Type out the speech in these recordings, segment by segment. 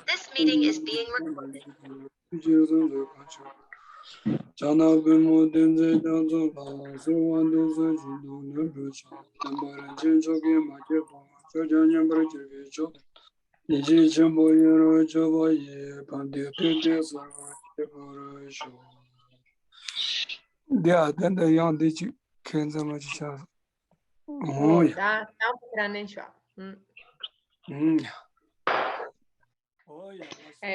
This meeting is being recorded. Oi, dá um grande ó.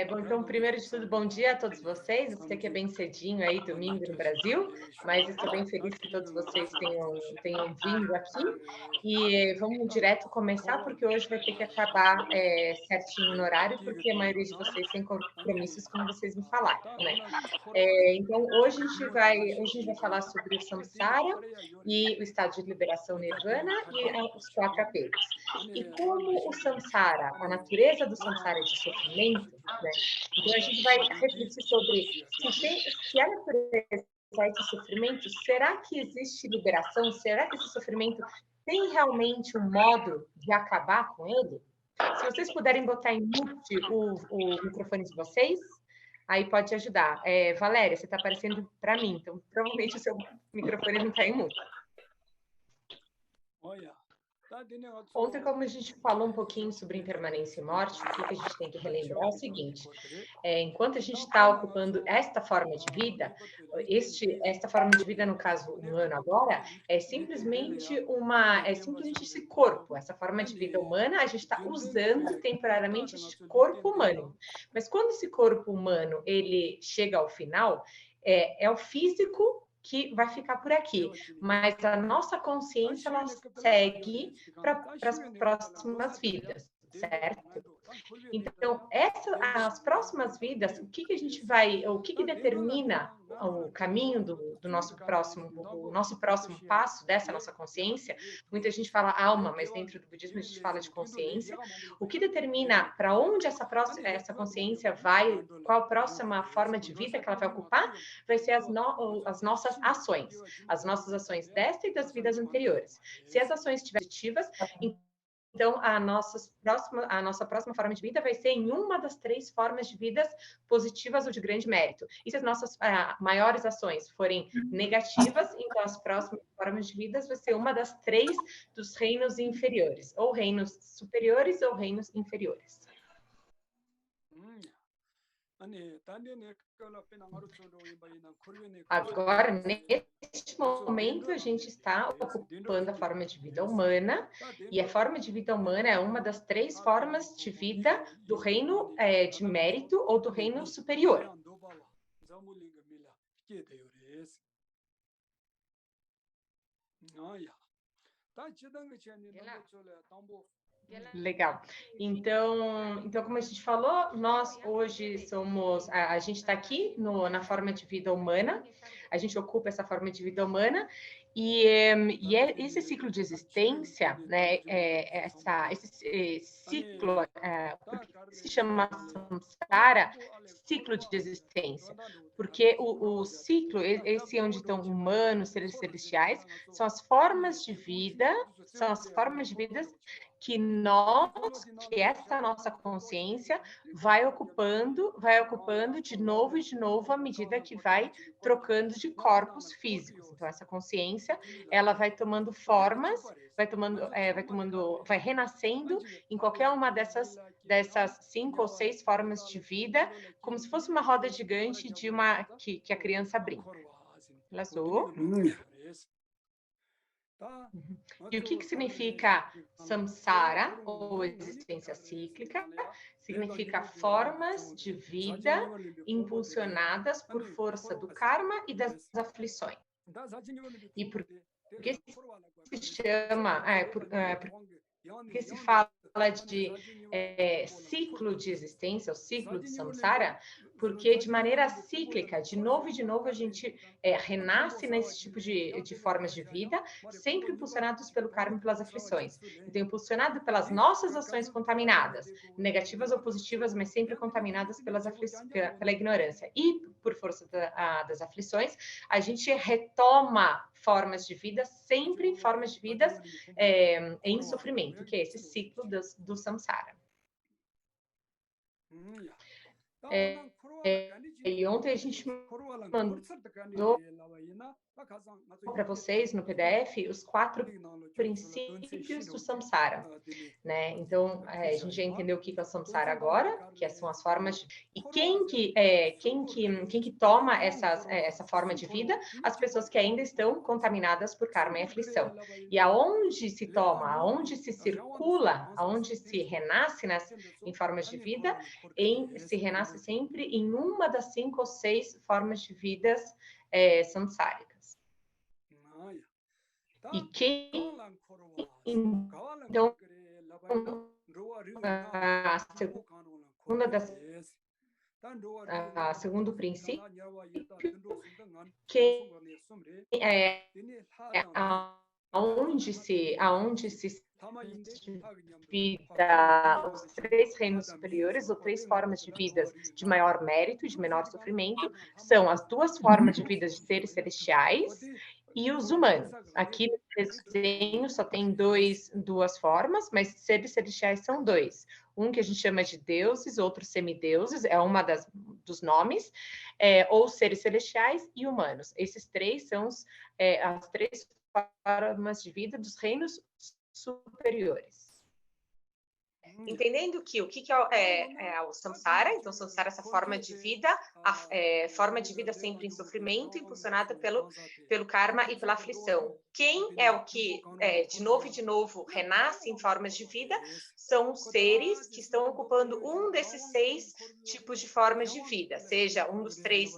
Bom, então, primeiro de tudo, bom dia a todos vocês. Eu sei que é bem cedinho aí, domingo no Brasil, mas estou bem feliz que todos vocês tenham vindo aqui. E vamos direto começar, porque hoje vai ter que acabar certinho no horário, porque a maioria de vocês tem compromissos, como vocês me falaram, né? Então, hoje a gente vai falar sobre o Samsara e o estado de liberação Nirvana e os 4 apegos. E como o Samsara, a natureza do Samsara é de sofrimento, né? Então, a gente vai refletir sobre se a natureza é de sofrimento, será que existe liberação? Será que esse sofrimento tem realmente um modo de acabar com ele? Se vocês puderem botar em mute o microfone de vocês, aí pode ajudar. Valéria, você está aparecendo para mim, então provavelmente o seu microfone não está em mute. Ontem, como a gente falou um pouquinho sobre impermanência e morte, o que a gente tem que relembrar é o seguinte: enquanto a gente está ocupando esta forma de vida, esta forma de vida, no caso humano agora, é simplesmente esse corpo, essa forma de vida humana, a gente está usando temporariamente este corpo humano. Mas quando esse corpo humano ele chega ao final, é o físico que vai ficar por aqui, mas a nossa consciência ela segue para as próximas vidas, certo? Então, as próximas vidas, o que determina o caminho do nosso próximo passo dessa nossa consciência? Muita gente fala alma, mas dentro do budismo a gente fala de consciência. O que determina para onde essa consciência vai, qual a próxima forma de vida que ela vai ocupar, vai ser as nossas ações desta e das vidas anteriores. Se as ações estiverem positivas, então, a nossa próxima forma de vida vai ser em uma das 3 formas de vidas positivas ou de grande mérito. E se as nossas maiores ações forem negativas, então as próximas formas de vidas vai ser uma das 3 dos reinos inferiores, ou reinos superiores ou reinos inferiores. Agora, neste momento, a gente está ocupando a forma de vida humana, e a forma de vida humana é uma das 3 formas de vida do reino de mérito ou do reino superior. Legal. Então, como a gente falou, nós hoje a gente está aqui na forma de vida humana, a gente ocupa essa forma de vida humana, e esse ciclo de existência, né, esse ciclo, por que se chama samsara, ciclo de existência? Porque o ciclo, esse onde estão humanos, seres celestiais, são as formas de vida que essa nossa consciência vai ocupando de novo e de novo à medida que vai trocando de corpos físicos. Então, essa consciência, ela vai tomando formas, vai renascendo em qualquer uma dessas 5 ou 6 formas de vida, como se fosse uma roda gigante que a criança brinca. Lazou? E o que significa samsara, ou existência cíclica? Significa formas de vida impulsionadas por força do karma e das aflições. E por que se chama, porque se fala de ciclo de existência, o ciclo de samsara, porque de maneira cíclica, de novo e de novo, a gente renasce nesse tipo de formas de vida, sempre impulsionados pelo karma e pelas aflições. Então, impulsionado pelas nossas ações contaminadas, negativas ou positivas, mas sempre contaminadas pela ignorância. E, por força das aflições, a gente retoma formas de vida, sempre formas de vidas em sofrimento, que é esse ciclo do samsara. E ontem a gente mandou para vocês no PDF os 4 princípios do samsara, né? Então a gente já entendeu o que é o samsara agora, que são as formas e quem que toma essa forma de vida? As pessoas que ainda estão contaminadas por karma e aflição. E aonde se toma, aonde se circula, aonde se renasce em formas de vida, se renasce sempre em uma das 5 ou 6 formas de vidas samsáricas. E quem, então, segundo princípio, que aonde se vida, os 3 reinos superiores, ou 3 formas de vidas de maior mérito e de menor sofrimento, são as 2 formas de vidas de seres celestiais e os humanos. Aqui no desenho só tem 2 formas, mas seres celestiais são 2. Um que a gente chama de deuses, outro semideuses, é uma dos nomes, ou seres celestiais e humanos. Esses 3 são as 3 formas de vida dos reinos superiores. Entendendo que o que é o samsara, então samsara é essa forma de vida, forma de vida sempre em sofrimento, impulsionada pelo karma e pela aflição. Quem é o que, de novo, renasce em formas de vida, são os seres que estão ocupando um desses 6 tipos de formas de vida, seja um dos 3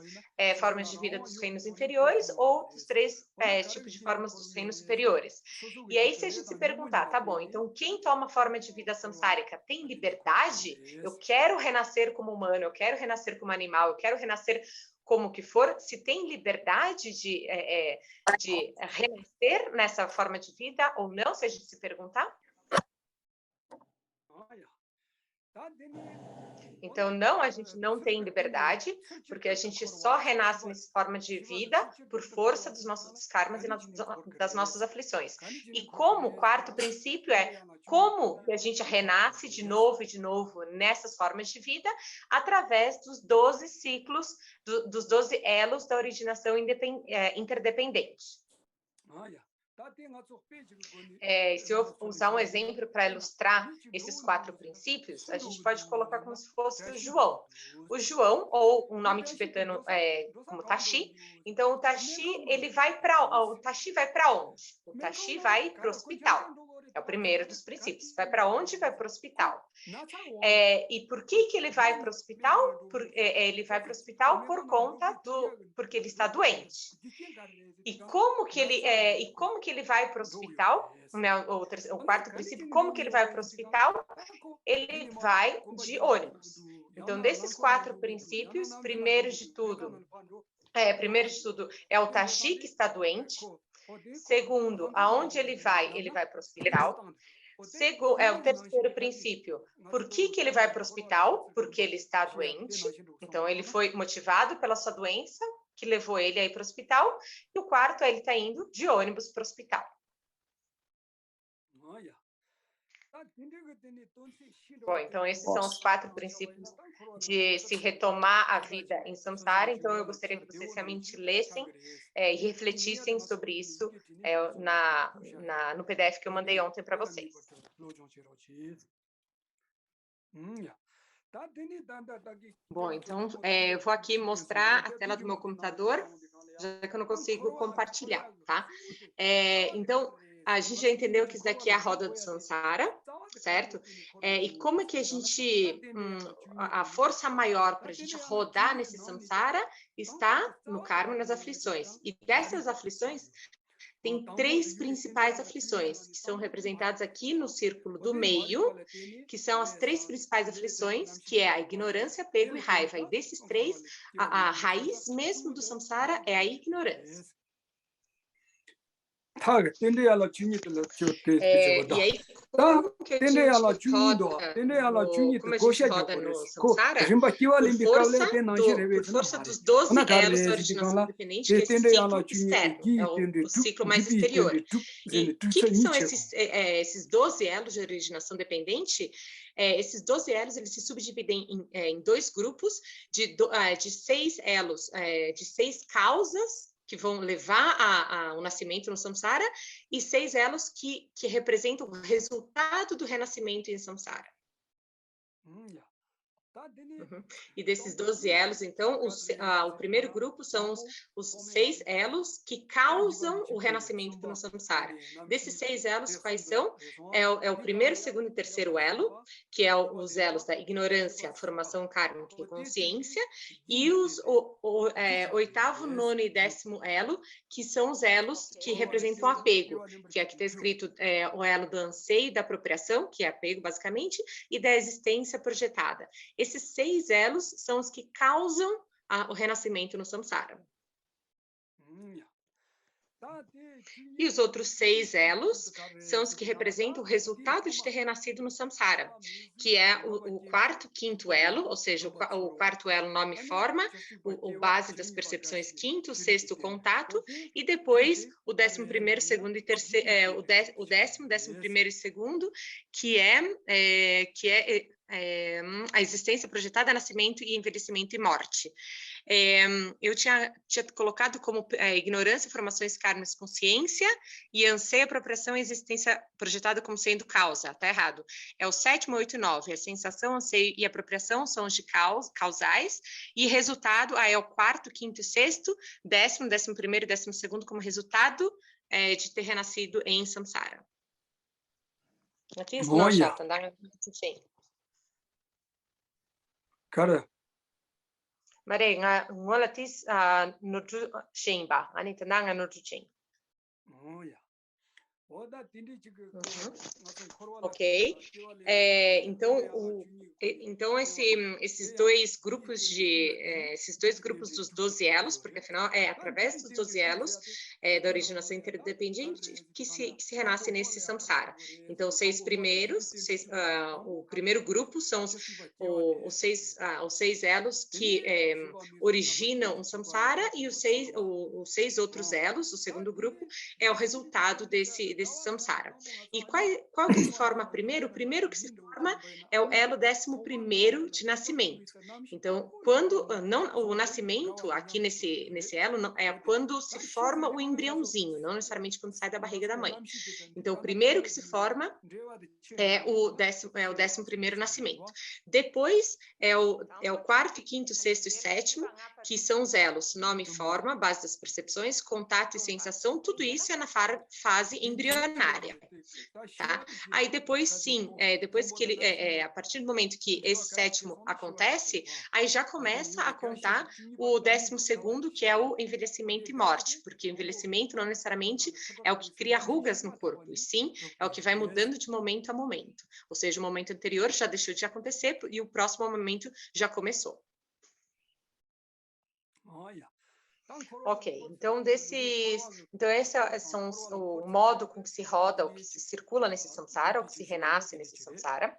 formas de vida dos reinos inferiores ou dos 3 tipos de formas dos reinos superiores. E aí, se a gente se perguntar, tá bom, então quem toma forma de vida samsárica tem liberdade? Eu quero renascer como humano, eu quero renascer como animal, eu quero renascer como que for. Se tem liberdade de renascer nessa forma de vida ou não, se a gente se perguntar? Então, não, a gente não tem liberdade, porque a gente só renasce nessa forma de vida por força dos nossos karmas e das nossas aflições. E como o 4º princípio como que a gente renasce de novo e de novo nessas formas de vida? Através dos 12 ciclos, dos 12 elos da originação interdependente. Se eu usar um exemplo para ilustrar esses 4 princípios, a gente pode colocar como se fosse o João. O João, ou um nome tibetano como Tashi. Então, o Tashi vai para onde? O Tashi vai para o hospital. É o primeiro dos princípios. Vai para onde? Vai para o hospital. E por que ele vai para o hospital? Ele vai para o hospital porque ele está doente. E como que ele vai para o hospital? Né, o 4º princípio, como que ele vai para o hospital? Ele vai de ônibus. Então, desses 4 princípios, primeiro de tudo é o Tashi que está doente. Segundo, aonde ele vai? Ele vai para o hospital. O 3º princípio. Por que ele vai para o hospital? Porque ele está doente. Então, ele foi motivado pela sua doença, que levou ele a ir para o hospital. E o 4º, ele está indo de ônibus para o hospital. Bom, então esses são os 4 princípios de se retomar a vida em samsara. Então eu gostaria que vocês realmente lessem e refletissem sobre isso no PDF que eu mandei ontem para vocês. Bom, então eu vou aqui mostrar a tela do meu computador, já que eu não consigo compartilhar, tá? Então, a gente já entendeu que isso daqui é a roda do samsara, certo? E como é que a gente, a força maior para a gente rodar nesse samsara está no karma e nas aflições. E dessas aflições, tem 3 principais aflições, que são representadas aqui no círculo do meio, que são as 3 principais aflições, que é a ignorância, apego e raiva. E desses 3, a raiz mesmo do samsara é a ignorância. E aí, como que a gente roda no samsara? Por força dos 12 elos da originação dependente, que é esse ciclo externo, é o ciclo mais exterior. E o que são esses 12 elos de originação dependente? Esses 12 elos eles se subdividem em dois grupos de 6 elos, de 6 causas que vão levar ao nascimento no samsara, e 6 elos que representam o resultado do renascimento em samsara. E desses 12 elos, então, o primeiro grupo são os 6 elos que causam o renascimento no samsara. Desses 6 elos, quais são? É o primeiro, segundo e terceiro elo, que é os elos da ignorância, formação kármica e consciência, e o oitavo, nono e décimo elo, que são os elos que representam o apego, que aqui está escrito o elo do anseio e da apropriação, que é apego, basicamente, e da existência projetada. Esses 6 elos são os que causam o renascimento no samsara. E os outros 6 elos são os que representam o resultado de ter renascido no samsara, que é o quarto, quinto elo, ou seja, o quarto elo, nome e forma, o base das percepções quinto, o sexto, contato, e depois o 11º, segundo e terceiro, o 11º e segundo, que é a existência projetada, nascimento e envelhecimento e morte. Eu tinha colocado como ignorância, formações kármicas, consciência, e anseio, apropriação e existência projetada como sendo causa. Tá errado. É o 7º, 8 e 9. A sensação, anseio e apropriação são os de causais, e resultado é o 4º, 5º e 6º, 10º, 11º e 12º como resultado de ter renascido em samsara. Aqui não chata, sim. Cara. Mare ngola tis nutru chemba ani tananga nutru chem. Ok. Então esses dois grupos dos 12 elos, porque afinal é através dos 12 elos da originação interdependente que se renasce nesse samsara. Então os 6 primeiros, o primeiro grupo são os 6 elos que originam um samsara, e os 6 outros elos, o segundo grupo, é o resultado desse samsara. E qual que se forma primeiro? O primeiro que se forma é o elo 11º de nascimento. Então, o nascimento aqui nesse elo é quando se forma o embriãozinho, não necessariamente quando sai da barriga da mãe. Então, o primeiro que se forma é o 11º nascimento. Depois é o 4º, 5º, 6º e 7º, que são os elos nome e forma, base das percepções, contato e sensação, tudo isso é na fase embrionária. Tá? Aí depois depois que a partir do momento que esse 7º acontece, aí já começa a contar o 12º, que é o envelhecimento e morte, porque o envelhecimento não necessariamente é o que cria rugas no corpo, e sim é o que vai mudando de momento a momento. Ou seja, o momento anterior já deixou de acontecer e o próximo momento já começou. Ok, então esse são o modo com que se roda, o que se circula nesse samsara, o que se renasce nesse samsara.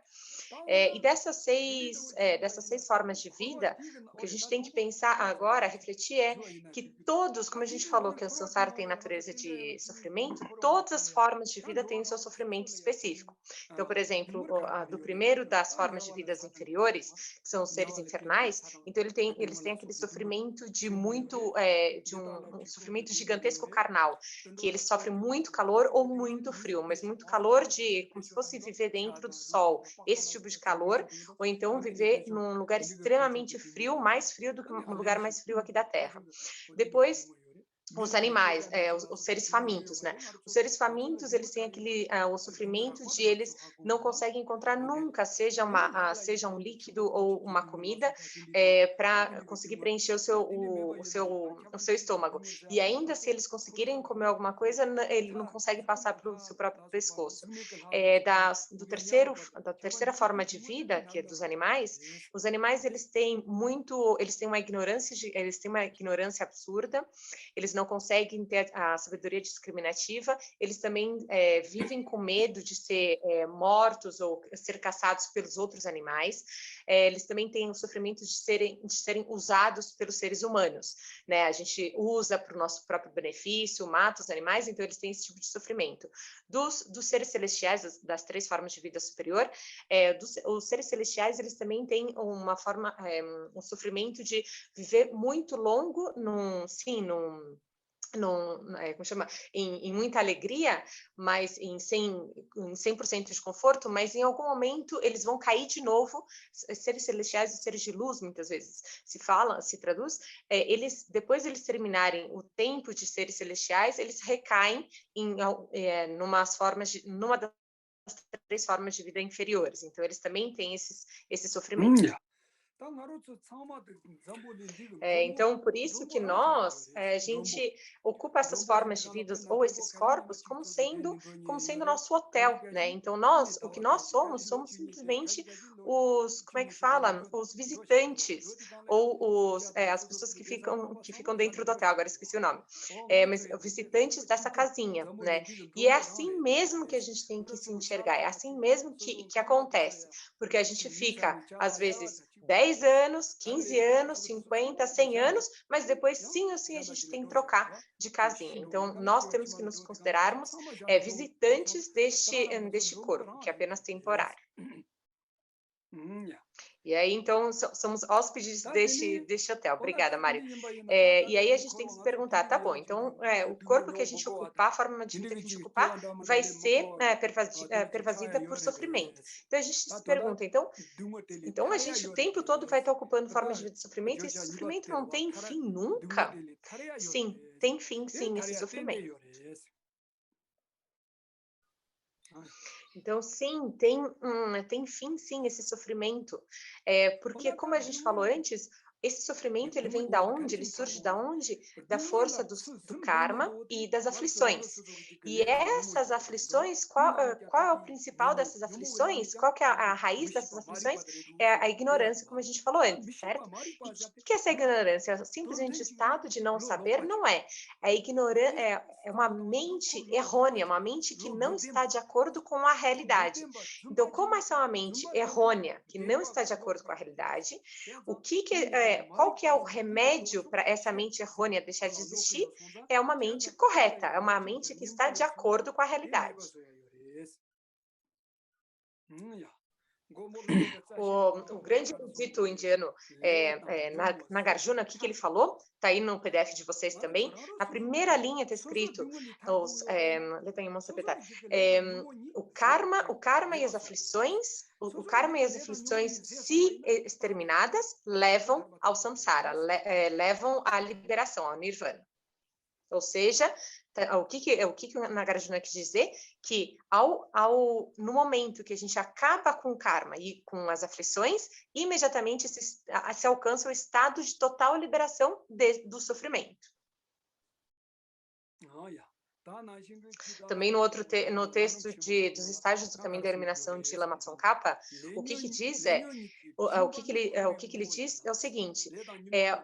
E dessas seis formas de vida, o que a gente tem que pensar agora, refletir, é que todos, como a gente falou que o samsara tem natureza de sofrimento, todas as formas de vida têm o seu sofrimento específico. Então, por exemplo, do primeiro das formas de vidas inferiores, que são os seres infernais, então eles têm aquele sofrimento de um sofrimento gigantesco carnal, que eles sofrem muito calor ou muito frio, mas muito calor como se fosse viver dentro do sol, esse tipo de calor, ou então viver num lugar extremamente frio, mais frio do que um lugar mais frio aqui da Terra. Depois, os animais, os seres famintos, né? Os seres famintos, eles têm o sofrimento de eles não conseguem encontrar nunca, seja um líquido ou uma comida, para conseguir preencher o seu estômago. E ainda se eles conseguirem comer alguma coisa, ele não consegue passar pelo seu próprio pescoço. Da terceira forma de vida, que é dos animais, os animais eles têm uma ignorância absurda, eles eles não conseguem ter a sabedoria discriminativa, eles também vivem com medo de ser mortos ou ser caçados pelos outros animais, eles também têm o sofrimento de serem usados pelos seres humanos, né? A gente usa para o nosso próprio benefício, mata os animais, então eles têm esse tipo de sofrimento. Dos seres celestiais, das 3 formas de vida superior, os seres celestiais, eles também têm uma forma, um sofrimento de viver muito longo como chama? Em muita alegria, mas em 100% de conforto, mas em algum momento eles vão cair de novo. Seres celestiais e seres de luz, muitas vezes se traduz, depois eles terminarem o tempo de seres celestiais, eles recaem numa das 3 formas de vida inferiores. Então, eles também têm esse sofrimento. Então, por isso que a gente ocupa essas formas de vida ou esses corpos como sendo nosso hotel, né? Então, o que nós somos simplesmente os visitantes ou as pessoas que ficam dentro do hotel. Agora esqueci o nome. Mas visitantes dessa casinha, né? E é assim mesmo que a gente tem que se enxergar, é assim mesmo que acontece, porque a gente fica, às vezes, 10 anos, 15 anos, 50, 100 anos, mas depois, sim ou sim, a gente tem que trocar de casinha. Então, nós temos que nos considerarmos visitantes deste corpo, que é apenas temporário. E aí, então, somos hóspedes deste hotel. Obrigada, Mário. E aí a gente tem que se perguntar, tá bom, então o corpo que a gente ocupar, a forma de vida que a gente ocupar, vai ser pervasida por sofrimento. Então, a gente se pergunta, então a gente o tempo todo vai estar ocupando formas de vida de sofrimento, e esse sofrimento não tem fim nunca? Sim, tem fim, sim, esse sofrimento. Então, sim, tem fim, sim, esse sofrimento. Porque, como a gente falou antes, esse sofrimento, ele vem da onde? Ele surge da onde? Da força do karma e das aflições. E essas aflições, qual é o principal dessas aflições? Qual que é a raiz dessas aflições? É a ignorância, como a gente falou antes, certo? E o que é essa ignorância? É simplesmente o estado de não saber? Não é. A ignorância é uma mente errônea, uma mente que não está de acordo com a realidade. Então, como essa é uma mente errônea, que não está de acordo com a realidade, qual que é o remédio para essa mente errônea deixar de existir? É uma mente correta, é uma mente que está de acordo com a realidade. O grande erudito indiano Nagarjuna, o que ele falou? Está aí no PDF de vocês também. Na primeira linha está escrito o karma e as aflições, se exterminadas, levam ao samsara, levam à liberação, ao nirvana. Ou seja, o que o Nagarjuna quis dizer? Que no momento que a gente acaba com o karma e com as aflições, imediatamente se alcança o estado de total liberação do sofrimento. Também no texto dos estágios do caminho da iluminação de Lama Tsongkhapa, o que ele diz é o seguinte: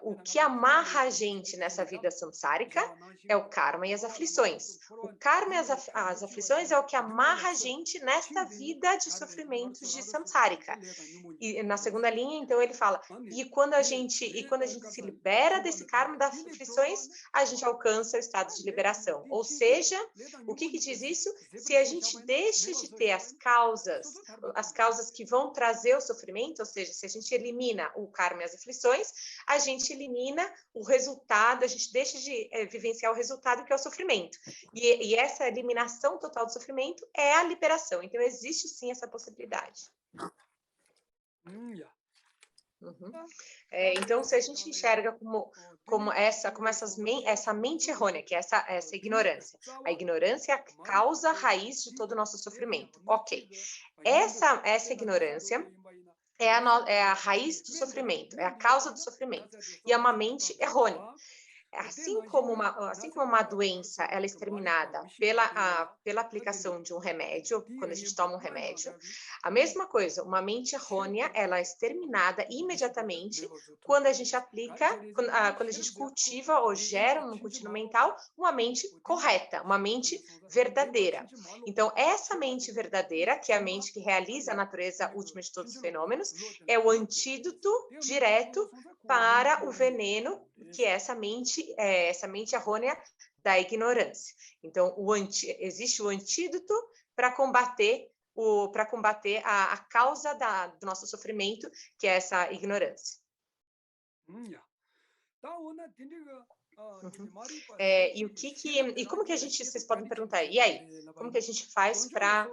o que amarra a gente nessa vida samsárica é o karma e as aflições. O karma e as aflições é o que amarra a gente nesta vida de sofrimentos de samsárica. E na segunda linha, então, ele fala: e quando a gente se libera desse karma das aflições, a gente alcança o estado de liberação. Ou seja, o que diz isso? Se a gente deixa de ter as causas que vão trazer o sofrimento, ou seja, se a gente elimina o karma e as aflições, a gente elimina o resultado, a gente deixa de vivenciar o resultado, que é o sofrimento. E essa eliminação total do sofrimento é a liberação. Então, existe sim essa possibilidade. Então, se a gente enxerga essa mente errônea, que é essa ignorância. A ignorância é a causa raiz de todo o nosso sofrimento. Ok. Essa ignorância é a raiz do sofrimento, é a causa do sofrimento. E é uma mente errônea. Assim como uma doença ela é exterminada pela aplicação de um remédio, quando a gente toma um remédio, a mesma coisa, uma mente errônea, ela é exterminada imediatamente quando a gente aplica, quando a gente cultiva ou gera no contínuo mental uma mente correta, uma mente verdadeira. Então, essa mente verdadeira, que é a mente que realiza a natureza última de todos os fenômenos, é o antídoto direto para o veneno, que é essa mente errônea da ignorância. Então, existe o antídoto para combater a causa do nosso sofrimento, que é essa ignorância. E como que vocês podem perguntar, e aí, como que a gente faz para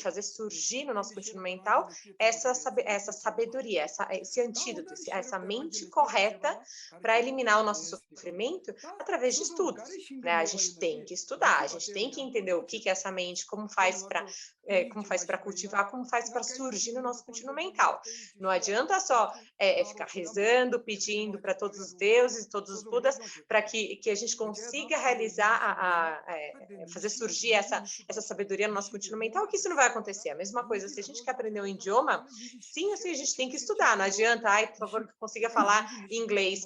fazer surgir no nosso contínuo mental essa sabedoria, esse antídoto, essa mente correta para eliminar o nosso sofrimento através de estudos, né? A gente tem que estudar, a gente tem que entender o que é essa mente, como faz para cultivar, como faz para surgir no nosso contínuo mental. Não adianta só ficar rezando, pedindo para todos os deuses, todos os budas, para que a gente consiga realizar, fazer surgir essa sabedoria no nosso contínuo mental, que isso não vai acontecer. A mesma coisa, se a gente quer aprender um idioma, sim, assim, a gente tem que estudar. Não adianta, por favor, que eu consiga falar inglês,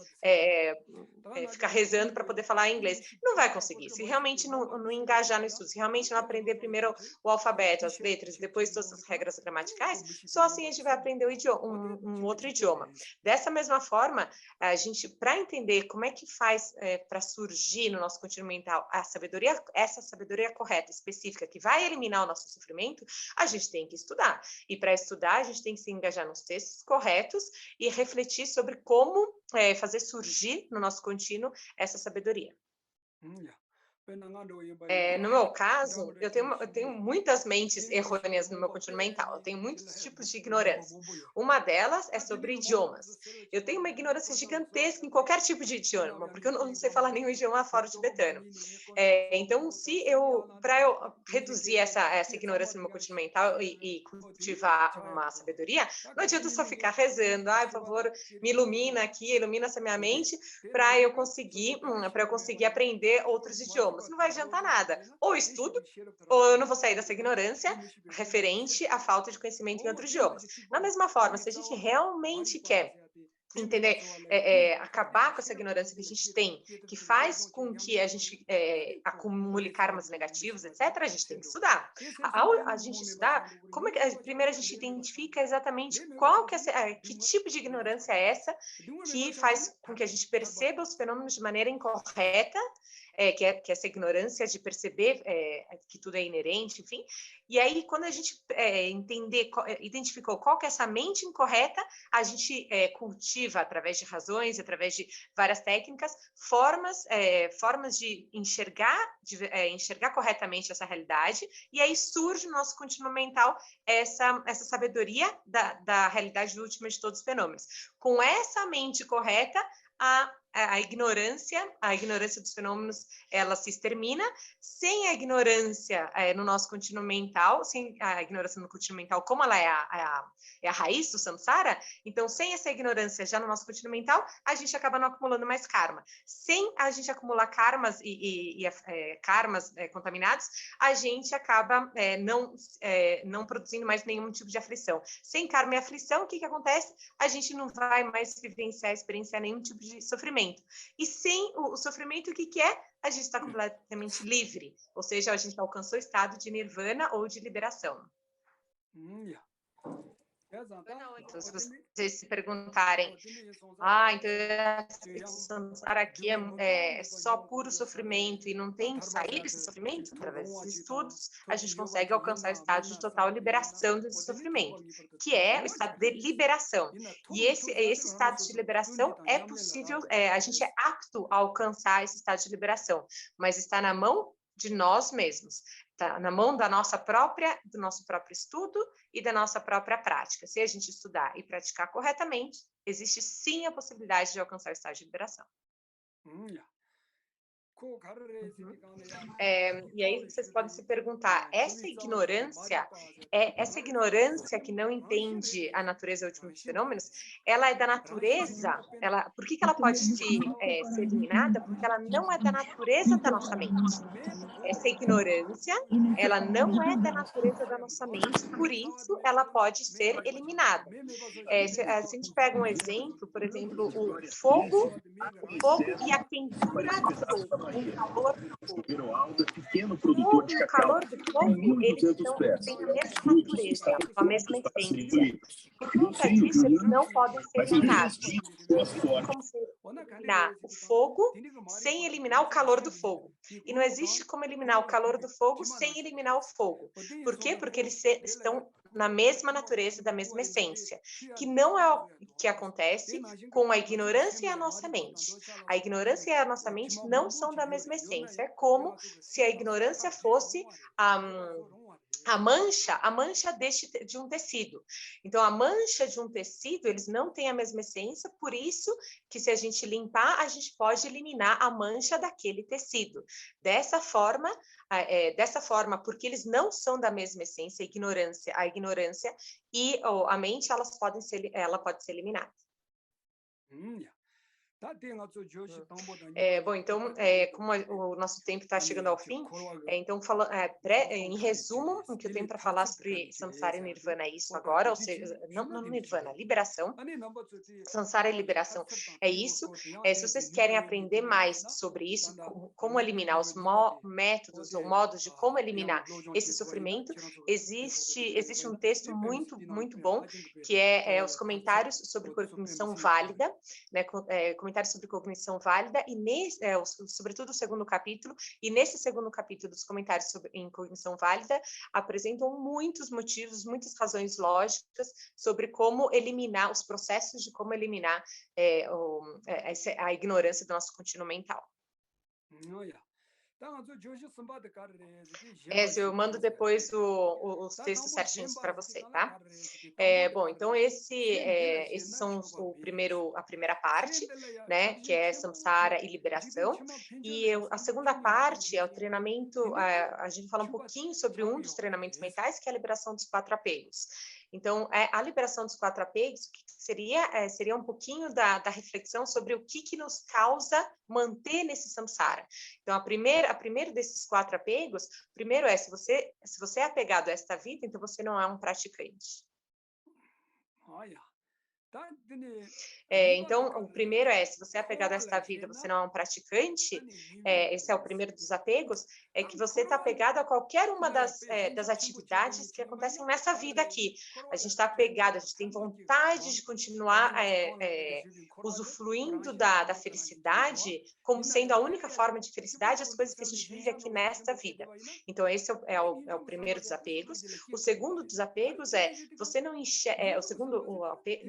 ficar rezando para poder falar inglês. Não vai conseguir. Se realmente não engajar no estudo, se realmente não aprender primeiro o alfabeto, as letras, depois todas as regras gramaticais, só assim a gente vai aprender um outro idioma. Dessa mesma forma, a gente, para entender como é que faz para surgir no nosso contínuo mental essa sabedoria correta, específica, que vai eliminar o nosso sofrimento, a gente tem que estudar. E para estudar, a gente tem que se engajar nos textos corretos e refletir sobre como fazer surgir no nosso contínuo essa sabedoria. No meu caso, eu tenho muitas mentes errôneas no meu contínuo mental. Eu tenho muitos tipos de ignorância. Uma delas é sobre idiomas. Eu tenho uma ignorância gigantesca em qualquer tipo de idioma, porque eu não sei falar nenhum idioma fora o tibetano. Então, para eu reduzir essa ignorância no meu contínuo mental e cultivar uma sabedoria, não adianta só ficar rezando, por favor, me ilumina aqui, ilumina essa minha mente, para eu conseguir aprender outros idiomas. Não vai adiantar nada. Ou estudo, ou eu não vou sair dessa ignorância referente à falta de conhecimento em outros idiomas. Da mesma forma, se a gente realmente quer entender, acabar com essa ignorância que a gente tem, que faz com que a gente acumule karmas negativos, etc., a gente tem que estudar. Ao a gente estudar, primeiro a gente identifica exatamente que tipo de ignorância é essa que faz com que a gente perceba os fenômenos de maneira incorreta, que é essa ignorância de perceber que tudo é inerente, enfim. E aí, quando a gente identificou qual que é essa mente incorreta, a gente cultiva, através de razões, através de várias técnicas, formas de enxergar corretamente essa realidade, e aí surge no nosso contínuo mental essa sabedoria da realidade última de todos os fenômenos. Com essa mente correta, a ignorância dos fenômenos, ela se extermina. Sem a ignorância no nosso contínuo mental, sem a ignorância no contínuo mental, como ela é a raiz do samsara, então, sem essa ignorância já no nosso contínuo mental, a gente acaba não acumulando mais karma. Sem a gente acumular karmas karmas contaminados, a gente acaba não produzindo mais nenhum tipo de aflição. Sem karma e aflição, o que acontece? A gente não vai mais experienciar nenhum tipo de sofrimento. E sem o sofrimento, o que é? A gente está completamente livre, ou seja, a gente alcançou o estado de nirvana ou de liberação. Então, se vocês se perguntarem, então esse samsara aqui é só puro sofrimento e não tem saída desse sofrimento? Através dos estudos, a gente consegue alcançar o estado de total liberação desse sofrimento, que é o estado de liberação. E esse estado de liberação é possível, a gente é apto a alcançar esse estado de liberação, mas está na mão de nós mesmos. Está na mão do nosso próprio estudo e da nossa própria prática. Se a gente estudar e praticar corretamente, existe sim a possibilidade de alcançar o estado de liberação. E aí vocês podem se perguntar, essa ignorância que não entende a natureza última dos fenômenos, ela é da natureza, por que ela pode ser eliminada? Porque ela não é da natureza da nossa mente. Essa ignorância, ela não é da natureza da nossa mente, por isso ela pode ser eliminada. Se a gente pega um exemplo, por exemplo, o fogo e a quentura do fogo, o calor do fogo. O calor do fogo, eles têm a mesma natureza, a mesma essência. Por conta disso, eles não podem ser eliminados. Não existe como se eliminar o fogo sem eliminar o calor do fogo. E não existe como eliminar o calor do fogo sem eliminar o fogo. Por quê? Porque eles estão na mesma natureza, da mesma essência, que não é o que acontece com a ignorância e a nossa mente. A ignorância e a nossa mente não são da mesma essência. É como se a ignorância fosse a mancha de um tecido. Então, a mancha de um tecido, eles não têm a mesma essência, por isso que se a gente limpar, a gente pode eliminar a mancha daquele tecido. Dessa forma, porque eles não são da mesma essência, a ignorância e a mente, ela pode ser eliminada. Bom, então, como o nosso tempo está chegando ao fim, então, em resumo, o que eu tenho para falar sobre Samsara e Nirvana é isso agora, ou seja, não Nirvana, liberação. Samsara e liberação é isso. Se vocês querem aprender mais sobre isso, como eliminar os métodos ou modos de como eliminar esse sofrimento, existe um texto muito, muito bom, que é os comentários sobre cognição válida, né, comentários sobre cognição válida, e sobretudo o segundo capítulo, e nesse segundo capítulo dos comentários em cognição válida, apresentam muitos motivos, muitas razões lógicas sobre como eliminar os processos de como eliminar a ignorância do nosso contínuo mental. Eu mando depois os textos certinhos para você, tá? Bom, então esses são a primeira parte, né, que é Samsara e liberação, e a segunda parte é o treinamento, a gente fala um pouquinho sobre um dos treinamentos mentais, que é a liberação dos 4 apegos. Então, a liberação dos 4 apegos, o que seria um pouquinho da reflexão sobre o que nos causa manter nesse samsara. Então, a primeiro desses 4 apegos, primeiro se você é apegado a esta vida, então você não é um praticante. Então, o primeiro se você é apegado a esta vida, você não é um praticante, esse é o primeiro dos apegos, é que você está apegado a qualquer uma das atividades que acontecem nessa vida aqui. A gente está apegado, a gente tem vontade de continuar usufruindo da felicidade como sendo a única forma de felicidade, as coisas que a gente vive aqui nesta vida. Então, esse é o primeiro dos apegos. O segundo dos apegos você não enxerga, o segundo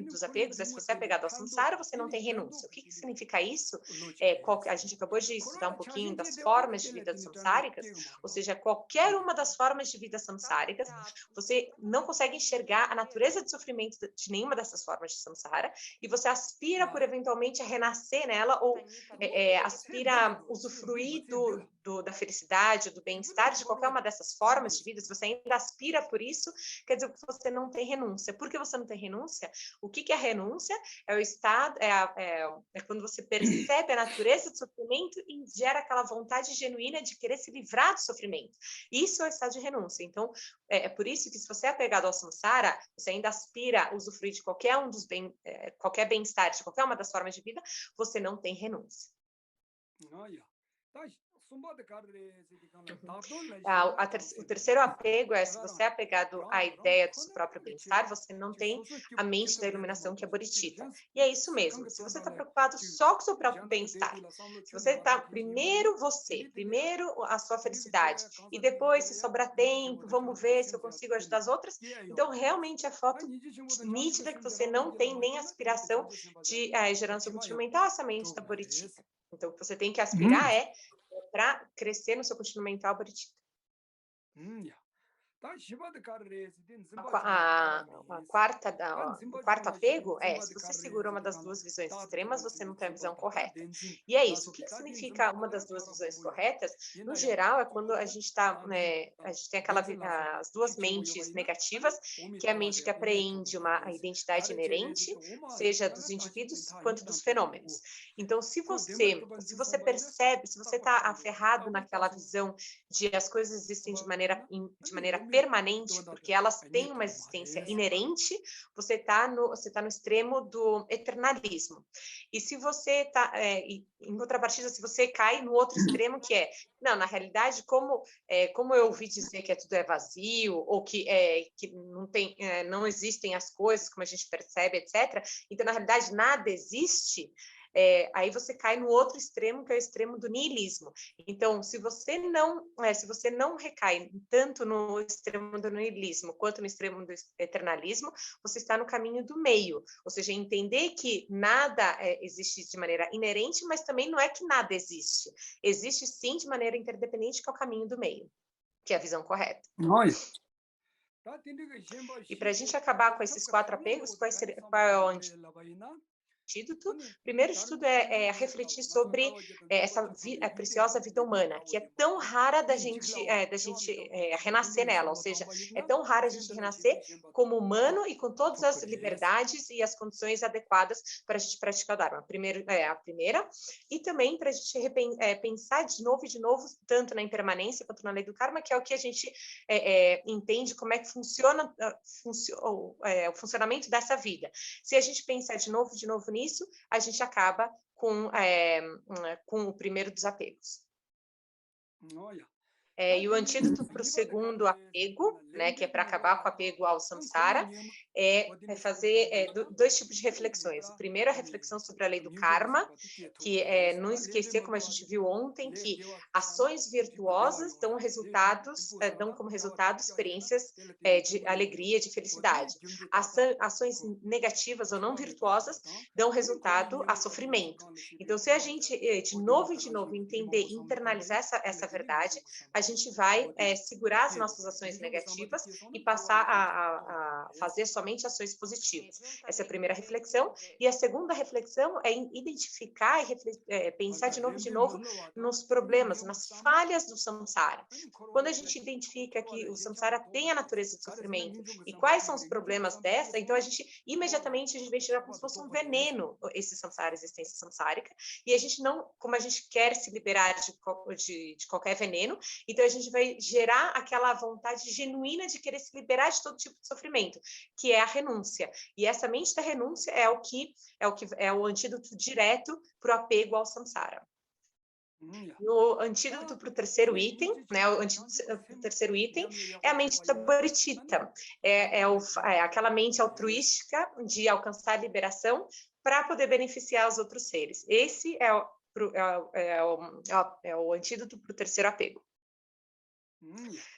dos apegos se você é apegado ao samsara, você não tem renúncia. O que significa isso? A gente acabou de estudar um pouquinho das formas de vida samsáricas, ou seja, qualquer uma das formas de vida samsáricas, você não consegue enxergar a natureza de sofrimento de nenhuma dessas formas de samsara, e você aspira por eventualmente a renascer nela, ou aspira a usufruir da felicidade, do bem-estar de qualquer uma dessas formas de vida. Se você ainda aspira por isso, quer dizer que você não tem renúncia. Por que você não tem renúncia? O que é renúncia? É o estado, quando você percebe a natureza do sofrimento e gera aquela vontade genuína de querer se livrar do sofrimento. Isso é o estado de renúncia. Então, é por isso que se você é apegado ao samsara, você ainda aspira a usufruir de qualquer bem-estar, de qualquer uma das formas de vida, você não tem renúncia. O terceiro apego se você é apegado à ideia do seu próprio bem-estar, você não tem a mente da iluminação, que é Bodhicitta. E é isso mesmo, se você está preocupado só com o seu próprio bem-estar, se você está primeiro a sua felicidade, e depois, se sobrar tempo, vamos ver se eu consigo ajudar as outras, então realmente é foto nítida que você não tem nem aspiração de gerar no seu contínuo mental essa mente da Bodhicitta. Então, o que você tem que aspirar para crescer no seu contínuo mental Bodhicitta. O quarto apego é, se você segura uma das duas visões extremas, você não tem a visão correta. E é isso. O que significa uma das duas visões corretas? No geral, é quando a gente a gente tem as duas mentes negativas, que é a mente que apreende uma identidade inerente, seja dos indivíduos quanto dos fenômenos. Então, se você percebe, se você está aferrado naquela visão de as coisas existem de maneira permanente, porque elas têm uma existência inerente, você está no extremo do eternalismo. E se você está, em contrapartida, se você cai no outro extremo, que é, não, na realidade, como eu ouvi dizer que tudo é vazio, ou que não existem as coisas como a gente percebe, etc., então, na realidade, nada existe. Aí você cai no outro extremo, que é o extremo do niilismo. Então, se você não recai tanto no extremo do niilismo quanto no extremo do eternalismo, você está no caminho do meio. Ou seja, entender que nada existe de maneira inerente, mas também não é que nada existe. Existe sim de maneira interdependente, que é o caminho do meio, que é a visão correta. E para a gente acabar com esses 4 apegos, qual é o antídoto? Primeiro de tudo é refletir sobre essa preciosa vida humana, que é tão rara da gente renascer nela, ou seja, é tão rara a gente renascer como humano e com todas as liberdades e as condições adequadas para a gente praticar o Dharma. A primeira, e também para a gente pensar de novo, tanto na impermanência quanto na lei do karma, que é o que a gente entende como é que funciona o funcionamento dessa vida. Se a gente pensar de novo nisso, a gente acaba com o primeiro dos apegos. E o antídoto para o segundo apego, né, que é para acabar com o apego ao samsara, é fazer 2 tipos de reflexões. O primeiro é a reflexão sobre a lei do karma, que é não esquecer, como a gente viu ontem, que ações virtuosas dão como resultado experiências de alegria, de felicidade. Ações negativas ou não virtuosas dão resultado a sofrimento. Então, se a gente de novo entender e internalizar essa verdade, a gente vai segurar as nossas ações negativas e passar a fazer somente ações positivas. Essa é a primeira reflexão. E a segunda reflexão é identificar e pensar de novo nos problemas, nas falhas do samsara. Quando a gente identifica que o samsara tem a natureza de sofrimento e quais são os problemas dessa, então a gente imediatamente vai enxergar como se fosse um veneno esse samsara, a existência samsárica, e a gente como a gente quer se liberar de qualquer veneno, então a gente vai gerar aquela vontade genuína de querer se liberar de todo tipo de sofrimento, que é a renúncia. E essa mente da renúncia é o antídoto direto para o apego ao samsara. No antídoto para o terceiro item, né? O antídoto para o terceiro item é a mente da bodhicitta, aquela mente altruística de alcançar a liberação para poder beneficiar os outros seres. Esse é o antídoto para o terceiro apego.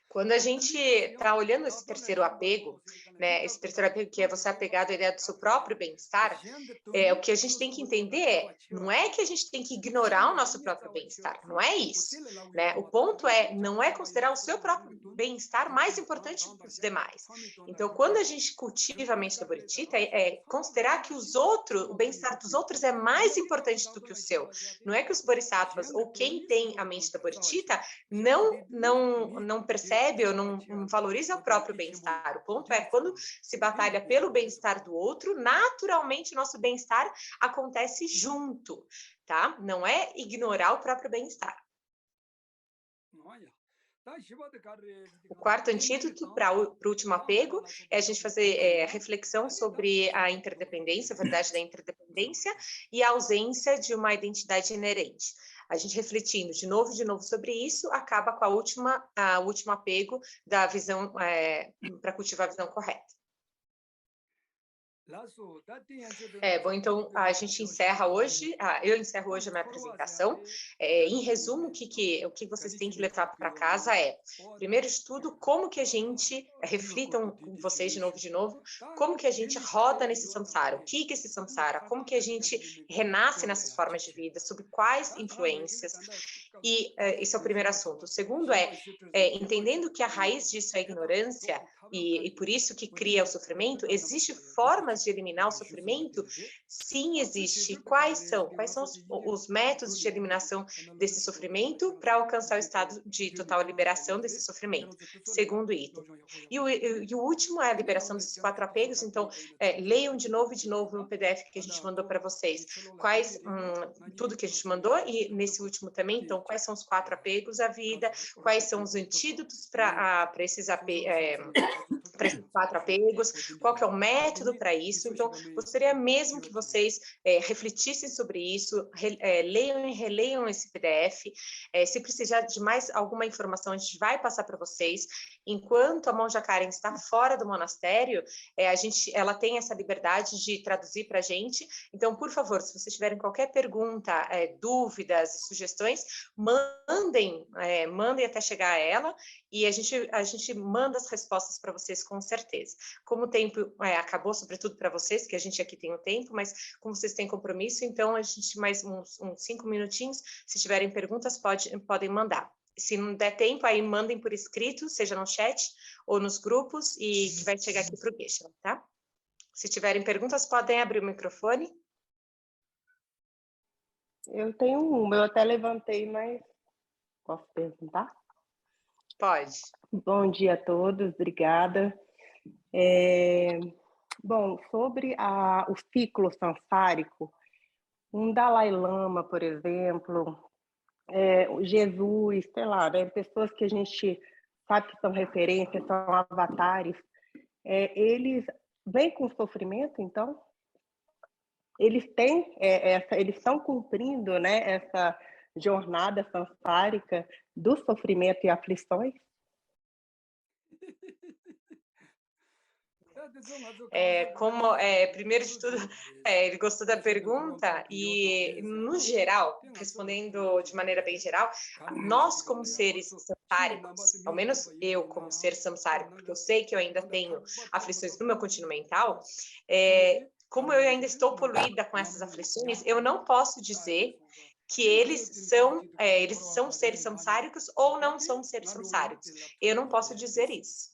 Quando a gente está olhando esse terceiro apego, né, esse terceiro apego que é você apegado à ideia do seu próprio bem-estar, o que a gente tem que entender não é que a gente tem que ignorar o nosso próprio bem-estar, não é isso, né? O ponto não é considerar o seu próprio bem-estar mais importante que os demais. Então, quando a gente cultiva a mente da bodhicitta, é considerar que o bem-estar dos outros é mais importante do que o seu. Não é que os bodhisattvas ou quem tem a mente da bodhicitta não percebe ou não valoriza o próprio bem-estar. O ponto é, quando se batalha pelo bem-estar do outro, naturalmente o nosso bem-estar acontece junto, tá? Não é ignorar o próprio bem-estar. O quarto antídoto para o último apego é a gente fazer reflexão sobre a interdependência, a verdade da interdependência e a ausência de uma identidade inerente. A gente refletindo de novo sobre isso, acaba com o último apego da visão, para cultivar a visão correta. Bom, então a gente encerra hoje, eu encerro hoje a minha apresentação. Em resumo, o que vocês têm que levar para casa primeiro de tudo, como que a gente, reflitam com vocês de novo, como que a gente roda nesse samsara, o que é esse samsara, como que a gente renasce nessas formas de vida, sob quais influências, E esse é o primeiro assunto. O segundo entendendo que a raiz disso é a ignorância, e por isso que cria o sofrimento, existe formas de eliminar o sofrimento? Sim, existe. Quais são os métodos de eliminação desse sofrimento para alcançar o estado de total liberação desse sofrimento? Segundo item. E o último é a liberação desses 4 apegos, então leiam de novo no PDF que a gente mandou para vocês, tudo que a gente mandou, e nesse último também, então, quais são os 4 apegos à vida, quais são os antídotos para esses 4 apegos, qual que é o método para isso. Então, gostaria mesmo que vocês refletissem sobre isso, leiam e releiam esse PDF. Se precisar de mais alguma informação, a gente vai passar para vocês. Enquanto a monja Karen está fora do monastério, ela tem essa liberdade de traduzir para a gente. Então, por favor, se vocês tiverem qualquer pergunta, dúvidas, sugestões, mandem até chegar a ela, e a gente manda as respostas para vocês com certeza. Como o tempo acabou, sobretudo para vocês, que a gente aqui tem o tempo, mas como vocês têm compromisso, então a gente mais uns 5 minutinhos, se tiverem perguntas, podem mandar. Se não der tempo, aí mandem por escrito, seja no chat ou nos grupos, e que vai chegar aqui para o Geshe, tá? Se tiverem perguntas, podem abrir o microfone. Eu tenho uma, eu até levantei, mas posso perguntar? Pode. Bom dia a todos, obrigada. Bom, sobre o ciclo samsárico, um Dalai Lama, por exemplo, Jesus, sei lá, né, pessoas que a gente sabe que são referências, são avatares, eles vêm com sofrimento, então? Eles têm eles estão cumprindo, né, essa jornada samsárica do sofrimento e aflições? Primeiro de tudo, ele gostou da pergunta e, no geral, respondendo de maneira bem geral, nós como seres samsáricos, ao menos eu como ser samsárico, porque eu sei que eu ainda tenho aflições no meu contínuo mental, como eu ainda estou poluída com essas aflições, eu não posso dizer que eles são seres samsáricos ou não são seres samsáricos. Eu não posso dizer isso.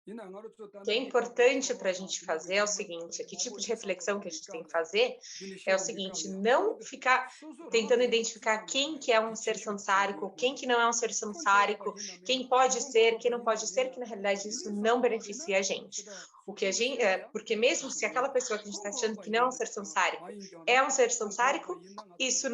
O que é importante para a gente fazer é o seguinte, que tipo de reflexão que a gente tem que fazer é o seguinte, não ficar tentando identificar quem que é um ser samsárico, quem que não é um ser samsárico, quem pode ser, quem não pode ser, que na realidade isso não beneficia a gente. Porque mesmo se aquela pessoa que a gente está achando que não é um ser samsárico é um ser samsárico, isso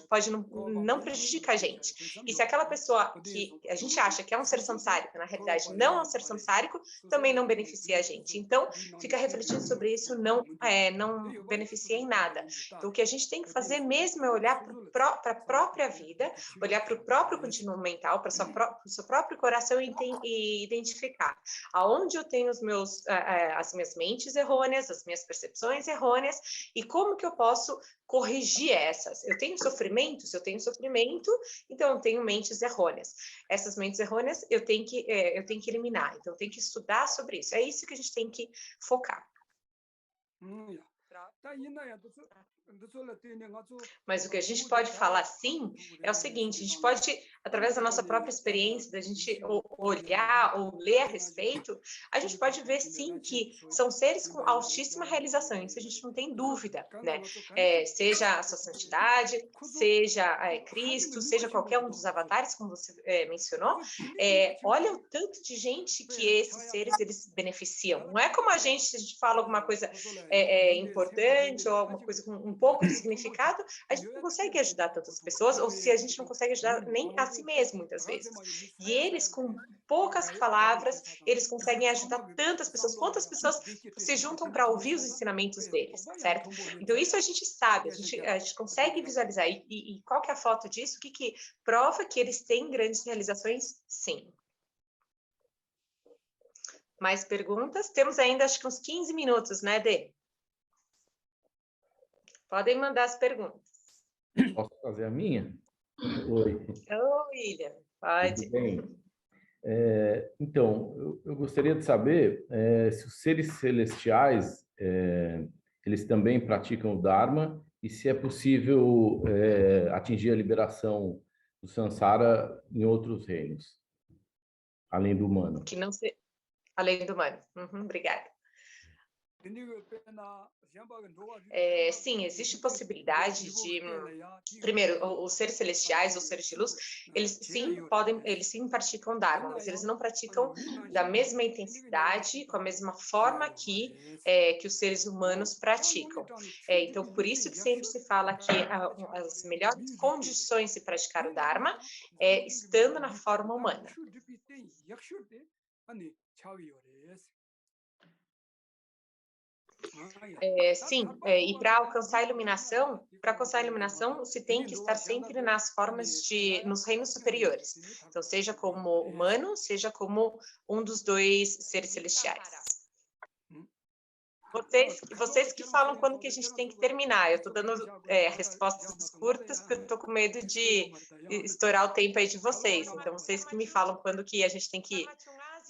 pode não prejudicar a gente. E se aquela pessoa que a gente acha que é um ser samsárico, na realidade não é um ser samsárico, também não beneficia a gente. Então, fica refletindo sobre isso, não beneficia em nada. Então, o que a gente tem que fazer mesmo é olhar para a própria vida, olhar para o próprio contínuo mental, para o seu próprio coração e identificar aonde eu tenho as minhas mentes errôneas, as minhas percepções errôneas, e como que eu posso corrigir essas. Eu tenho sofrimento? Se eu tenho sofrimento, então eu tenho mentes errôneas. Essas mentes errôneas eu tenho que eliminar. Então eu tenho que estudar sobre isso. É isso que a gente tem que focar. Mas o que a gente pode falar, sim, é o seguinte, a gente pode, através da nossa própria experiência, da gente olhar ou ler a respeito, a gente pode ver, sim, que são seres com altíssima realização, isso a gente não tem dúvida, né? Seja a sua santidade, seja Cristo, seja qualquer um dos avatares, como você mencionou, olha o tanto de gente que esses seres, eles beneficiam. Não é como a gente, se a gente fala alguma coisa importante ou alguma coisa com um pouco de significado, a gente não consegue ajudar tantas pessoas, ou se a gente não consegue ajudar nem a si mesmo, muitas vezes. E eles, com poucas palavras, eles conseguem ajudar tantas pessoas. Quantas pessoas se juntam para ouvir os ensinamentos deles, certo? Então, isso a gente sabe, a gente consegue visualizar. E qual que é a foto disso? O que prova que eles têm grandes realizações? Sim. Mais perguntas? Temos ainda, acho que uns 15 minutos, né, Dê? Podem mandar as perguntas. Posso fazer a minha? Oi. Oi, William. Pode. Tudo bem? Então, eu gostaria de saber se os seres celestiais, eles também praticam o Dharma e se é possível atingir a liberação do Sansara em outros reinos, além do humano. Que não se... Além do humano. Obrigada. Sim, existe possibilidade de... Primeiro, os seres celestiais, os seres de luz, eles sim praticam Dharma, mas eles não praticam da mesma intensidade, com a mesma forma que os seres humanos praticam. Então, por isso que sempre se fala que as melhores condições de praticar o Dharma é estando na forma humana. Sim, e para alcançar a iluminação, se tem que estar sempre nas formas nos reinos superiores. Então, seja como humano, seja como um dos dois seres celestiais. Vocês que falam quando que a gente tem que terminar. Eu estou dando respostas curtas, porque eu estou com medo de estourar o tempo aí de vocês. Então, vocês que me falam quando que a gente tem que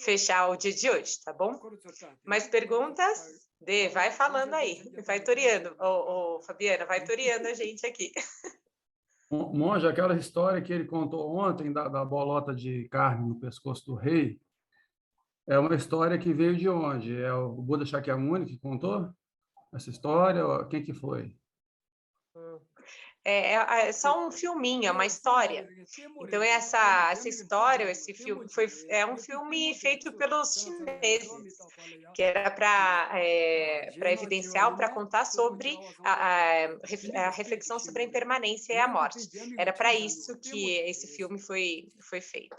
fechar o dia de hoje, tá bom? Mais perguntas? Vai falando aí, vai toreando. Fabiana, vai toreando a gente aqui. Monja, aquela história que ele contou ontem da bolota de carne no pescoço do rei, é uma história que veio de onde? É o Buda Shakyamuni que contou essa história? Quem que foi? É só um filminho, é uma história. Então, essa história, esse filme, é um filme feito pelos chineses, que era para evidenciar, para contar sobre a reflexão sobre a impermanência e a morte. Era para isso que esse filme foi feito.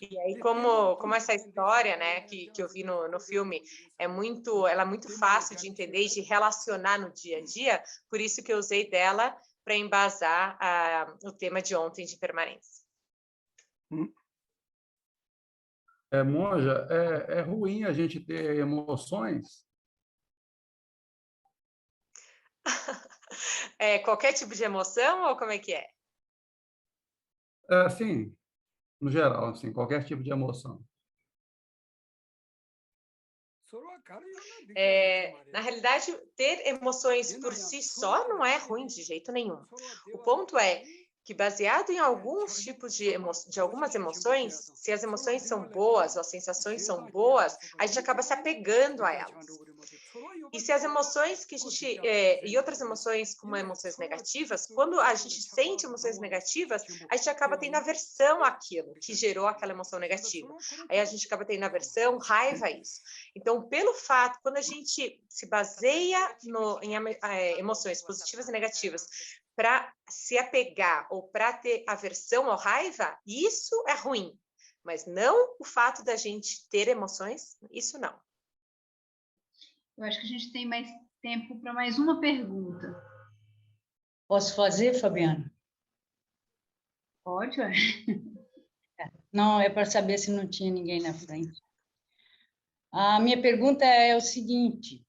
E aí, como essa história, né, que eu vi no filme, ela é muito fácil de entender e de relacionar no dia a dia, por isso que eu usei dela para embasar o tema de ontem de permanência. Monja, é ruim a gente ter emoções? Qualquer tipo de emoção ou como é que é? Sim. No geral, assim, qualquer tipo de emoção. Na realidade, ter emoções por si só não é ruim de jeito nenhum. O ponto é que, baseado em alguns tipos de algumas emoções, se as emoções são boas ou as sensações são boas, a gente acaba se apegando a elas. E se as emoções que a gente... e outras emoções, como emoções negativas, quando a gente sente emoções negativas, a gente acaba tendo aversão àquilo que gerou aquela emoção negativa. Aí a gente acaba tendo aversão, raiva a isso. Então, pelo fato, quando a gente se baseia em emoções positivas e negativas para se apegar ou para ter aversão ou raiva, isso é ruim. Mas não o fato da gente ter emoções, isso não. Eu acho que a gente tem mais tempo para mais uma pergunta. Posso fazer, Fabiana? Pode, ué. Não, é para saber se não tinha ninguém na frente. A minha pergunta é o seguinte: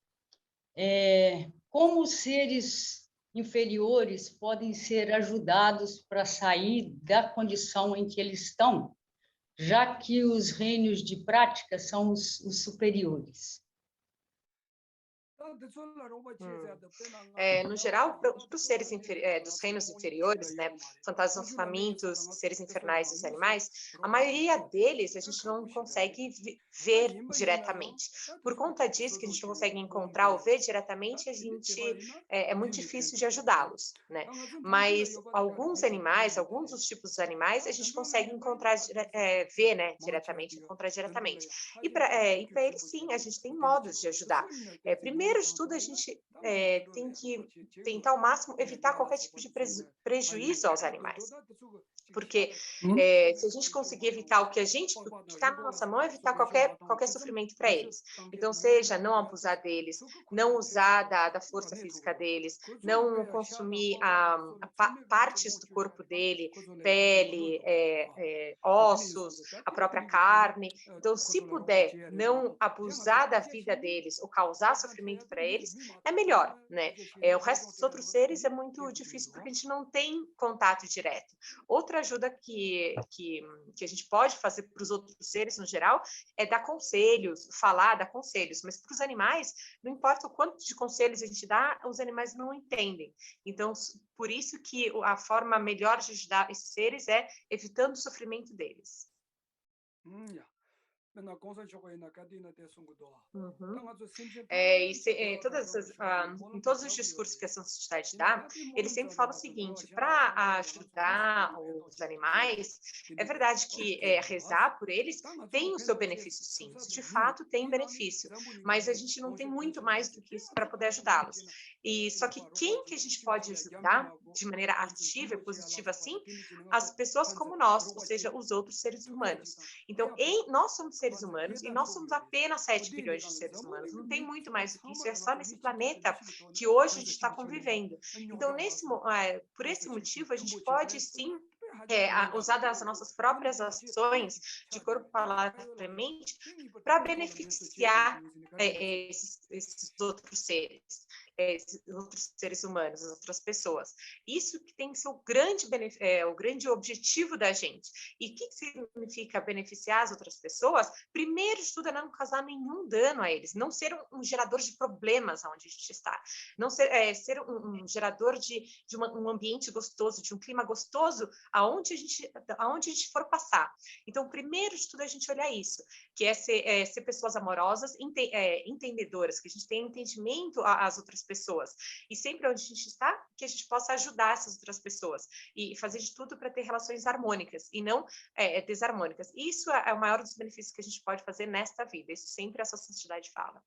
como os seres inferiores podem ser ajudados para sair da condição em que eles estão, já que os reinos de prática são os superiores? No geral, para os seres dos reinos inferiores, né, fantasmas famintos, seres infernais dos animais, a maioria deles a gente não consegue ver diretamente. Por conta disso, que a gente não consegue encontrar ou ver diretamente, é muito difícil de ajudá-los, né? Mas alguns animais, alguns dos tipos de animais, a gente consegue encontrar, ver, né, diretamente, encontrar diretamente. E para eles, sim, a gente tem modos de ajudar. Primeiro de tudo, a gente tem que tentar ao máximo evitar qualquer tipo de prejuízo aos animais. Porque se a gente conseguir evitar o que está na nossa mão, evitar qualquer sofrimento para eles. Então, seja não abusar deles, não usar da força física deles, não consumir partes do corpo dele, pele, ossos, a própria carne. Então, se puder não abusar da vida deles ou causar sofrimento sofrimento para eles, é melhor, né? O resto dos outros seres é muito difícil porque a gente não tem contato direto. Outra ajuda que a gente pode fazer para os outros seres no geral é dar conselhos, dar conselhos, mas para os animais, não importa o quanto de conselhos a gente dá, os animais não entendem. Então, por isso que a forma melhor de ajudar esses seres é evitando o sofrimento deles. Em todos os discursos que essa sociedade dá, ele sempre fala o seguinte: para ajudar os animais, é verdade que rezar por eles tem o seu benefício, sim, isso de fato tem benefício, mas a gente não tem muito mais do que isso para poder ajudá-los. E só que quem que a gente pode ajudar de maneira ativa e positiva assim? As pessoas como nós, ou seja, os outros seres humanos. Então, nós somos seres humanos e nós somos apenas 7 bilhões de seres humanos. Não tem muito mais do que isso, é só nesse planeta que hoje a gente está convivendo. Então, por esse motivo, a gente pode sim usar das nossas próprias ações de corpo, palavra e mente para beneficiar esses outros seres. Outros seres humanos, as outras pessoas. Isso que tem que ser o grande objetivo da gente. E o que significa beneficiar as outras pessoas? Primeiro de tudo é não causar nenhum dano a eles, não ser um gerador de problemas onde a gente está, não ser um gerador de um ambiente gostoso, de um clima gostoso aonde a gente for passar. Então, primeiro de tudo, a gente olhar isso, que é ser pessoas amorosas, entendedoras, que a gente tenha entendimento às outras pessoas. E sempre onde a gente está, que a gente possa ajudar essas outras pessoas e fazer de tudo para ter relações harmônicas e não desarmônicas. Isso é o maior dos benefícios que a gente pode fazer nesta vida. Isso sempre a sociedade fala.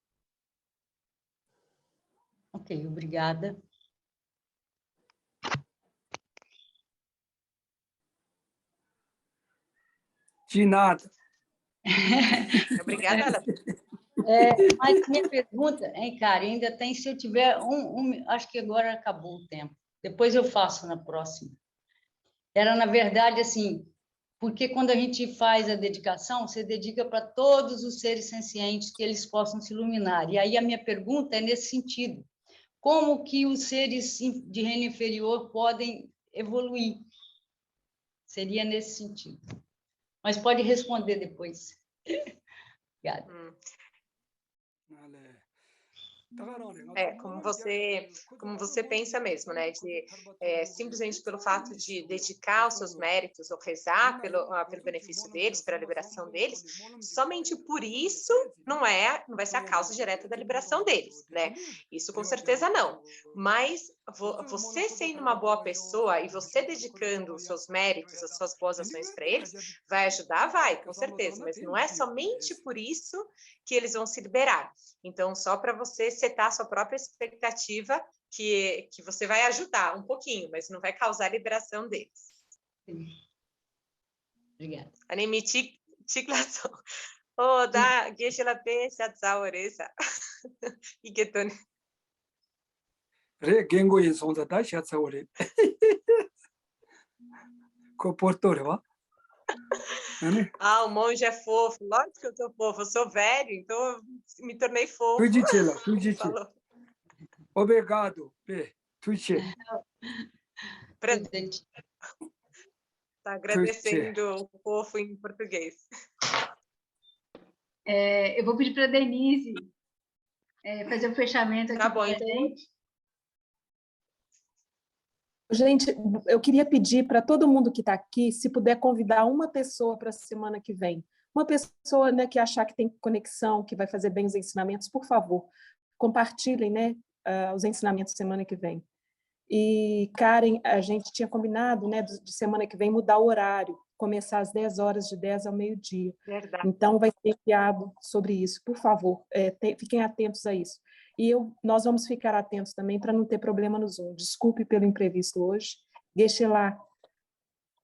Ok, obrigada. De nada. Obrigada, Ana. Mas minha pergunta, cara, ainda tem, se eu tiver acho que agora acabou o tempo. Depois eu faço na próxima. Era, na verdade, assim, porque quando a gente faz a dedicação, você dedica para todos os seres sencientes que eles possam se iluminar. E aí a minha pergunta é nesse sentido. Como que os seres de reino inferior podem evoluir? Seria nesse sentido. Mas pode responder depois. Obrigada. Como você pensa mesmo, né? Simplesmente pelo fato de dedicar os seus méritos ou rezar pelo benefício deles, pela liberação deles, somente por isso não vai ser a causa direta da liberação deles, né? Isso com certeza não. Mas você sendo uma boa pessoa e você dedicando os seus méritos, as suas boas ações para eles, vai ajudar? Vai, com certeza. Mas não é somente por isso que eles vão se liberar. Então, só para você setar a sua própria expectativa que você vai ajudar um pouquinho, mas não vai causar a liberação deles. Obrigada. Anime tiklação. Da geshe-la pe shatsa oresa. Igetone. Gengo sonza da shatsa ore. Comportore, o monge é fofo. Lógico que eu sou fofo. Eu sou velho, então eu me tornei fofo. Falou. Obrigado, Tuiche. Está agradecendo o fofo em português. Eu vou pedir para a Denise fazer o fechamento aqui. Tá bom, então. Gente, eu queria pedir para todo mundo que está aqui, se puder convidar uma pessoa para a semana que vem. Uma pessoa, né, que achar que tem conexão, que vai fazer bem os ensinamentos, por favor, compartilhem, né, os ensinamentos semana que vem. E, Karen, a gente tinha combinado, né, de semana que vem mudar o horário, começar às 10 horas, de 10 ao meio-dia. Então, vai ser enviado sobre isso. Por favor, fiquem atentos a isso. E nós vamos ficar atentos também para não ter problema no Zoom. Desculpe pelo imprevisto hoje. Geshe-la,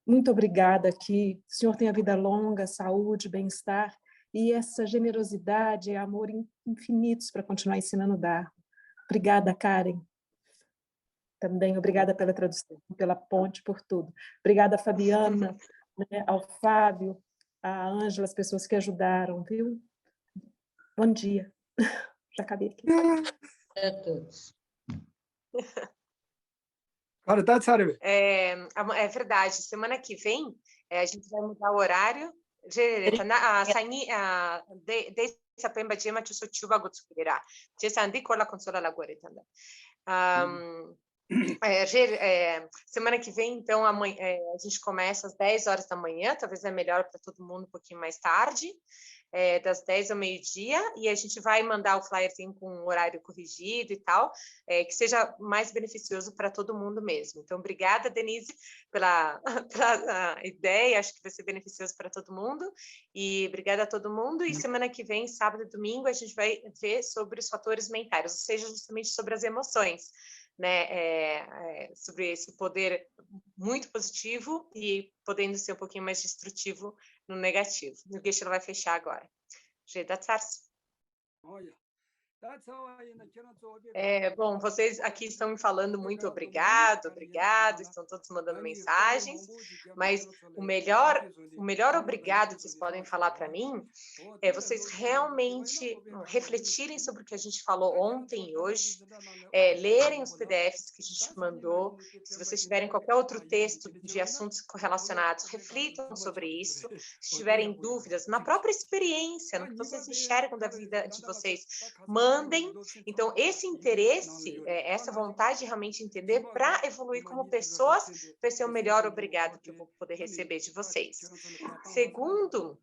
muito obrigada, que o senhor tenha vida longa, saúde, bem-estar e essa generosidade e amor infinitos para continuar ensinando o Dharma. Obrigada, Karen. Também obrigada pela tradução, pela ponte, por tudo. Obrigada, Fabiana, né, ao Fábio, a Ângela, as pessoas que ajudaram, viu? Bom dia. Já acabei aqui. a todos. É verdade. Semana que vem a gente vai mudar o horário. Sapemba Gema Chusuchuba Gutsukira. Jesandi Kola Consola Lagueretanda. Semana que vem, então, amanhã, a gente começa às 10 horas da manhã, talvez é melhor para todo mundo um pouquinho mais tarde, das 10 ao meio-dia, e a gente vai mandar o flyerzinho com um horário corrigido e tal, que seja mais beneficioso para todo mundo mesmo. Então, obrigada, Denise, pela ideia, acho que vai ser beneficioso para todo mundo, e obrigada a todo mundo, e semana que vem, sábado e domingo, a gente vai ver sobre os fatores mentais, ou seja, justamente sobre as emoções, né, sobre esse poder muito positivo e podendo ser um pouquinho mais destrutivo no negativo. O Geshe vai fechar agora. Bom, vocês aqui estão me falando muito obrigado, estão todos mandando mensagens, mas o melhor obrigado que vocês podem falar para mim é vocês realmente refletirem sobre o que a gente falou ontem e hoje, lerem os PDFs que a gente mandou, se vocês tiverem qualquer outro texto de assuntos correlacionados, reflitam sobre isso, se tiverem dúvidas, na própria experiência, no que vocês enxergam da vida de vocês, mandem. Então, esse interesse, essa vontade de realmente entender para evoluir como pessoas, vai ser o melhor obrigado que eu vou poder receber de vocês. Segundo,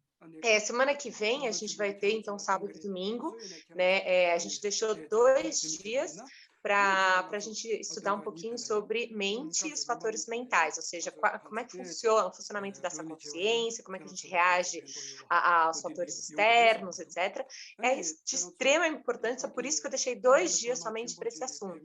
semana que vem a gente vai ter, então, sábado e domingo, né? A gente deixou 2 dias para a gente estudar um pouquinho sobre mente e os fatores mentais, ou seja, como é que funciona o funcionamento dessa consciência, como é que a gente reage aos fatores externos, etc. É de extrema importância, por isso que eu deixei 2 dias somente para esse assunto.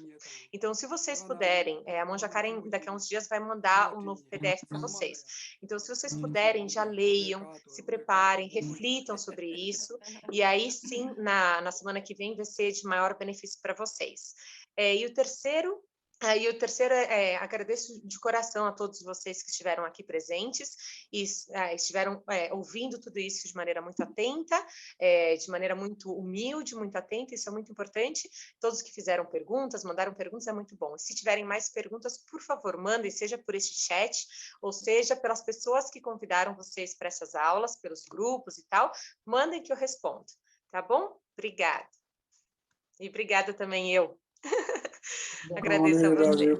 Então, se vocês puderem, a Monja Karen daqui a uns dias vai mandar um novo PDF para vocês. Então, se vocês puderem, já leiam, se preparem, reflitam sobre isso, e aí sim, na semana que vem, vai ser de maior benefício para vocês. E o terceiro, agradeço de coração a todos vocês que estiveram aqui presentes e estiveram ouvindo tudo isso de maneira muito atenta, de maneira muito humilde, muito atenta, isso é muito importante. Todos que fizeram perguntas, mandaram perguntas, é muito bom. E se tiverem mais perguntas, por favor, mandem, seja por este chat, ou seja, pelas pessoas que convidaram vocês para essas aulas, pelos grupos e tal, mandem que eu respondo, tá bom? Obrigada. E obrigada também eu. Agradeço a vocês.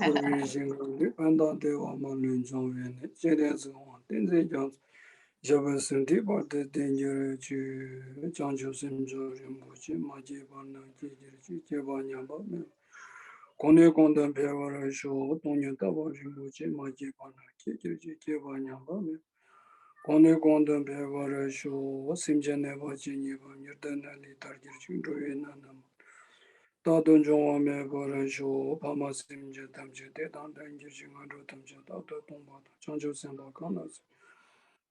Tadun Jongwa Me Goran Sho, Pama Simje Tamje, Tetan Danger Jingado Tamje, Tata Tumba, Chanjo Semba Kanas,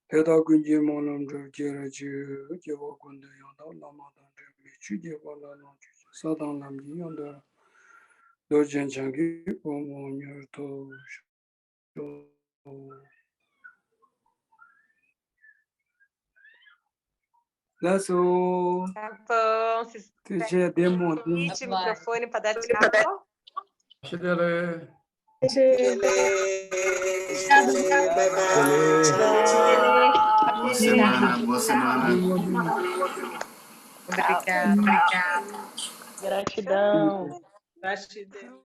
Teta Gunji Monam Jiraji, Jewa Gunda Yanda, Lama Dante, Chiji Wala Lanchi, Sadan Lamji Yanda, Dojen Changi, Omo Nyurto, Laço. Tá bom. Vocês têm o microfone para dar tchau? Boa semana. Obrigada. Gratidão. Gratidão.